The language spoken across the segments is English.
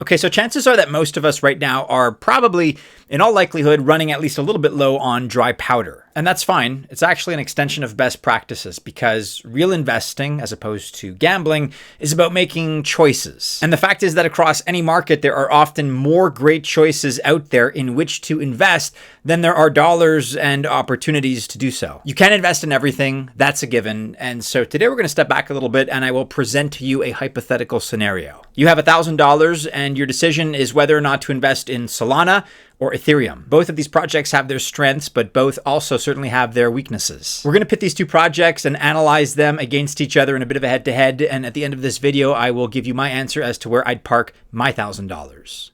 Okay, so chances are that most of us right now are probably, in all likelihood, running at least a little bit low on dry powder. And that's fine. It's actually an extension of best practices because real investing, as opposed to gambling, is about making choices. And the fact is that across any market, there are often more great choices out there in which to invest than there are dollars and opportunities to do so. You can't invest in everything, that's a given. And so today we're going to step back a little bit and I will present to you a hypothetical scenario. You have $1,000 and your decision is whether or not to invest in Solana or Ethereum. Both of these projects have their strengths, but both also certainly have their weaknesses. We're going to pit these two projects and analyze them against each other in a bit of a head-to-head, and at the end of this video, I will give you my answer as to where I'd park my $1,000.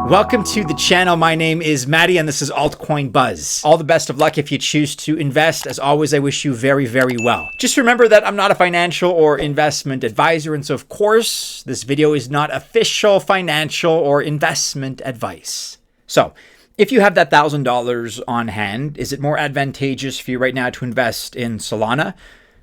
Welcome to the channel. My name is Maddie and this is Altcoin Buzz. All the best of luck if you choose to invest. As always, I wish you very, very well. Just remember that I'm not a financial or investment advisor, and so of course, this video is not official financial or investment advice. So, if you have that $1,000 on hand, is it more advantageous for you right now to invest in Solana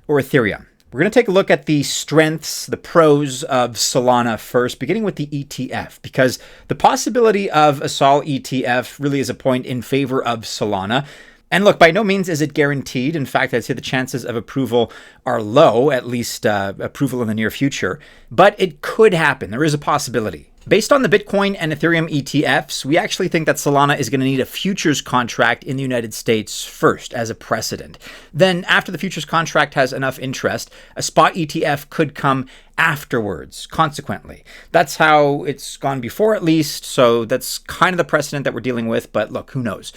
or Ethereum? We're going to take a look at the strengths, the pros of Solana first, beginning with the ETF, because the possibility of a SOL ETF really is a point in favor of Solana. And look, by no means is it guaranteed. In fact, I'd say the chances of approval are low, at least approval in the near future, but it could happen. There is a possibility. Based on the Bitcoin and Ethereum ETFs, we actually think that Solana is going to need a futures contract in the United States first as a precedent. Then after the futures contract has enough interest, a spot ETF could come afterwards, consequently. That's how it's gone before at least, so that's kind of the precedent that we're dealing with, but look, who knows?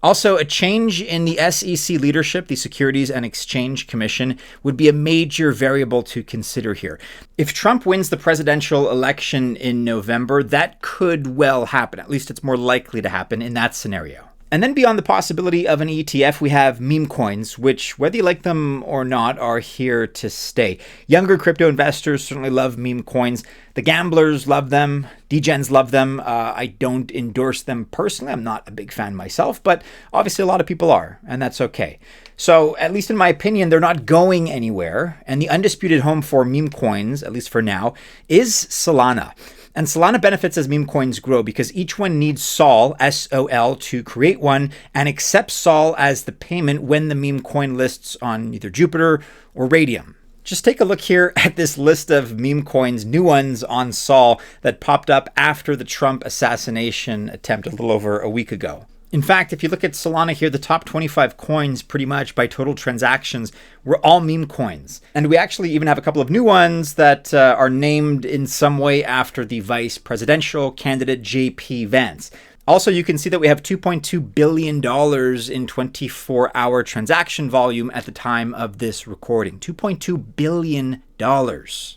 Also, a change in the SEC leadership, the Securities and Exchange Commission, would be a major variable to consider here. If Trump wins the presidential election in November, that could well happen. At least it's more likely to happen in that scenario. And then beyond the possibility of an ETF, we have meme coins, which, whether you like them or not, are here to stay. Younger crypto investors certainly love meme coins. The gamblers love them. Degens love them. I don't endorse them personally. I'm not a big fan myself, but obviously a lot of people are, and that's okay. So, at least in my opinion, they're not going anywhere. And the undisputed home for meme coins, at least for now, is Solana. And Solana benefits as meme coins grow because each one needs SOL, S-O-L, to create one and accepts SOL as the payment when the meme coin lists on either Jupiter or Radium. Just take a look here at this list of meme coins, new ones on SOL that popped up after the Trump assassination attempt a little over a week ago. In fact, if you look at Solana here, the top 25 coins pretty much by total transactions were all meme coins. And we actually even have a couple of new ones that are named in some way after the vice presidential candidate J.P. Vance. Also, you can see that we have $2.2 billion in 24-hour transaction volume at the time of this recording. $2.2 billion.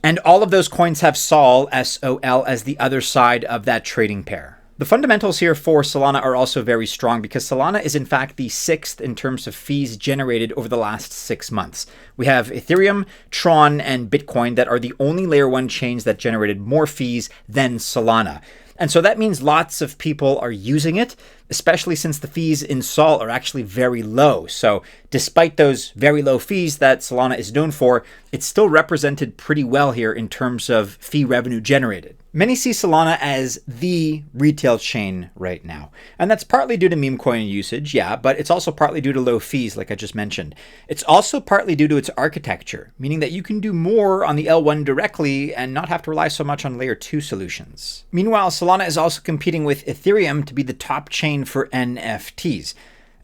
And all of those coins have SOL, S-O-L, as the other side of that trading pair. The fundamentals here for Solana are also very strong because Solana is in fact the sixth in terms of fees generated over the last 6 months. We have Ethereum, Tron, and Bitcoin that are the only layer 1 chains that generated more fees than Solana. And so that means lots of people are using it, especially since the fees in SOL are actually very low. So despite those very low fees that Solana is known for, it's still represented pretty well here in terms of fee revenue generated. Many see Solana as the retail chain right now. And that's partly due to meme coin usage, yeah, but it's also partly due to low fees, like I just mentioned. It's also partly due to its architecture, meaning that you can do more on the L1 directly and not have to rely so much on layer 2 solutions. Meanwhile, Solana is also competing with Ethereum to be the top chain for NFTs.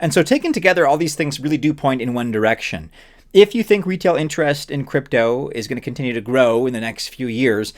And so taken together, all these things really do point in one direction. If you think retail interest in crypto is going to continue to grow in the next few years,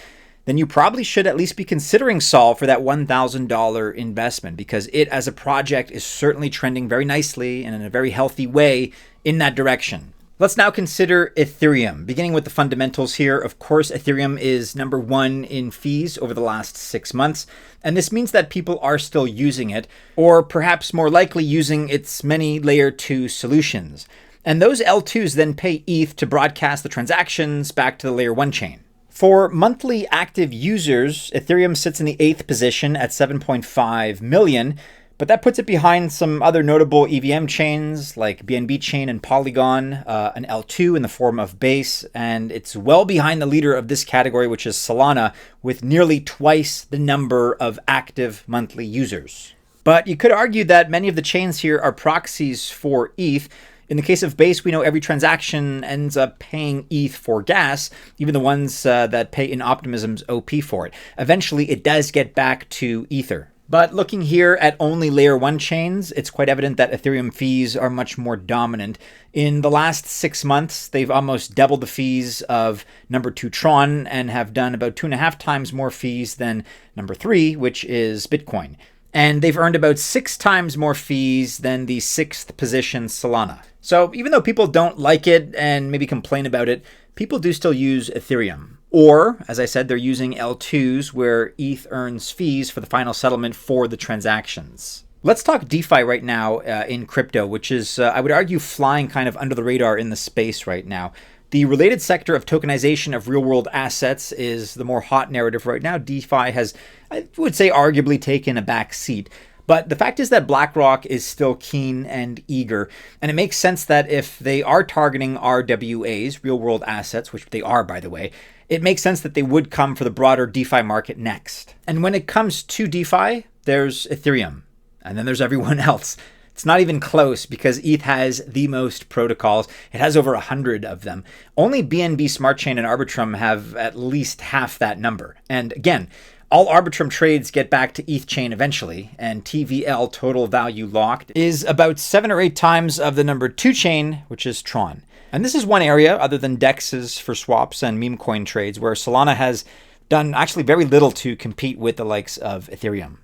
then you probably should at least be considering SOL for that $1,000 investment because it as a project is certainly trending very nicely and in a very healthy way in that direction. Let's now consider Ethereum. Beginning with the fundamentals here, of course, Ethereum is number 1 in fees over the last 6 months. And this means that people are still using it, or perhaps more likely using its many layer 2 solutions. And those L2s then pay ETH to broadcast the transactions back to the layer 1 chain. For monthly active users, Ethereum sits in the 8th position at 7.5 million, But that puts it behind some other notable EVM chains like BNB Chain and Polygon, an L2 in the form of Base, and it's well behind the leader of this category, which is Solana, with nearly twice the number of active monthly users. But you could argue that many of the chains here are proxies for ETH. In the case of Base, we know every transaction ends up paying ETH for gas, even the ones that pay in Optimism's OP for it. Eventually, it does get back to Ether. But looking here at only layer 1 chains, it's quite evident that Ethereum fees are much more dominant. In the last 6 months, they've almost doubled the fees of number 2 Tron and have done about 2.5 times more fees than number 3, which is Bitcoin. And they've earned about 6 times more fees than the 6th position Solana. So even though people don't like it and maybe complain about it, people do still use Ethereum. Or, as I said, they're using L2s where ETH earns fees for the final settlement for the transactions. Let's talk DeFi right now in crypto, which is, I would argue, flying kind of under the radar in the space right now. The related sector of tokenization of real-world assets is the more hot narrative right now. DeFi has, I would say, arguably taken a back seat. But the fact is that BlackRock is still keen and eager, and it makes sense that if they are targeting RWAs, real-world assets, which they are, by the way, it makes sense that they would come for the broader DeFi market next. And when it comes to DeFi, there's Ethereum, and then there's everyone else. It's not even close because ETH has the most protocols. It has over 100 of them. Only BNB Smart Chain and Arbitrum have at least half that number. And again, all Arbitrum trades get back to ETH chain eventually, and TVL, total value locked, is about 7 or 8 times of the number 2 chain, which is Tron. And this is one area, other than DEXs for swaps and meme coin trades, where Solana has done actually very little to compete with the likes of Ethereum.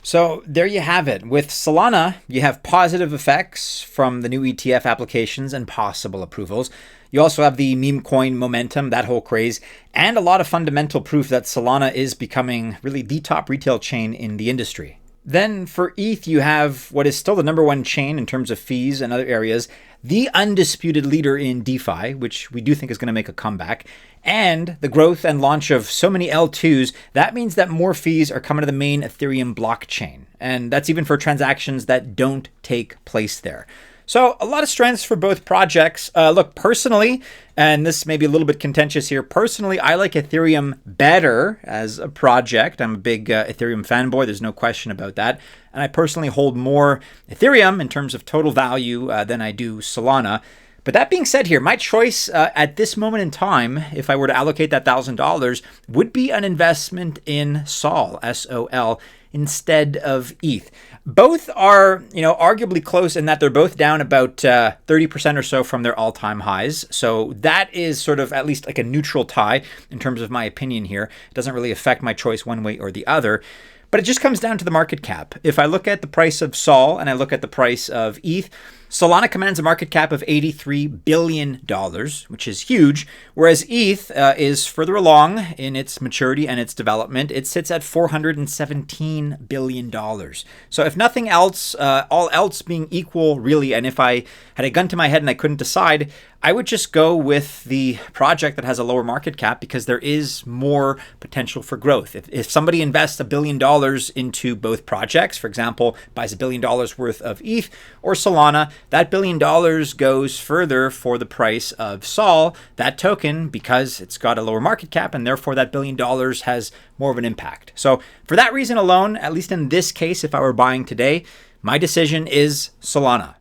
So there you have it. With Solana, you have positive effects from the new ETF applications and possible approvals. You also have the meme coin momentum, that whole craze, and a lot of fundamental proof that Solana is becoming really the top retail chain in the industry. Then for ETH, you have what is still the number 1 chain in terms of fees and other areas, the undisputed leader in DeFi, which we do think is going to make a comeback, and the growth and launch of so many L2s. That means that more fees are coming to the main Ethereum blockchain. And that's even for transactions that don't take place there. So a lot of strengths for both projects. Look, personally, and this may be a little bit contentious here, personally, I like Ethereum better as a project. I'm a big Ethereum fanboy. There's no question about that. And I personally hold more Ethereum in terms of total value than I do Solana. But that being said here, my choice at this moment in time, if I were to allocate that $1,000, would be an investment in SOL, S-O-L, instead of ETH. Both are, arguably close in that they're both down about 30% or so from their all-time highs. So that is sort of at least like a neutral tie in terms of my opinion here. It doesn't really affect my choice one way or the other. But it just comes down to the market cap. If I look at the price of SOL and I look at the price of ETH, Solana commands a market cap of $83 billion, which is huge, whereas ETH is further along in its maturity and its development. It sits at $417 billion. So if nothing else, all else being equal, really, and if I had a gun to my head and I couldn't decide, I would just go with the project that has a lower market cap because there is more potential for growth. If somebody invests $1 billion into both projects, for example, buys $1 billion worth of ETH or Solana, that $1 billion goes further for the price of SOL, that token, because it's got a lower market cap and therefore that $1 billion has more of an impact. So for that reason alone, at least in this case, if I were buying today, my decision is Solana.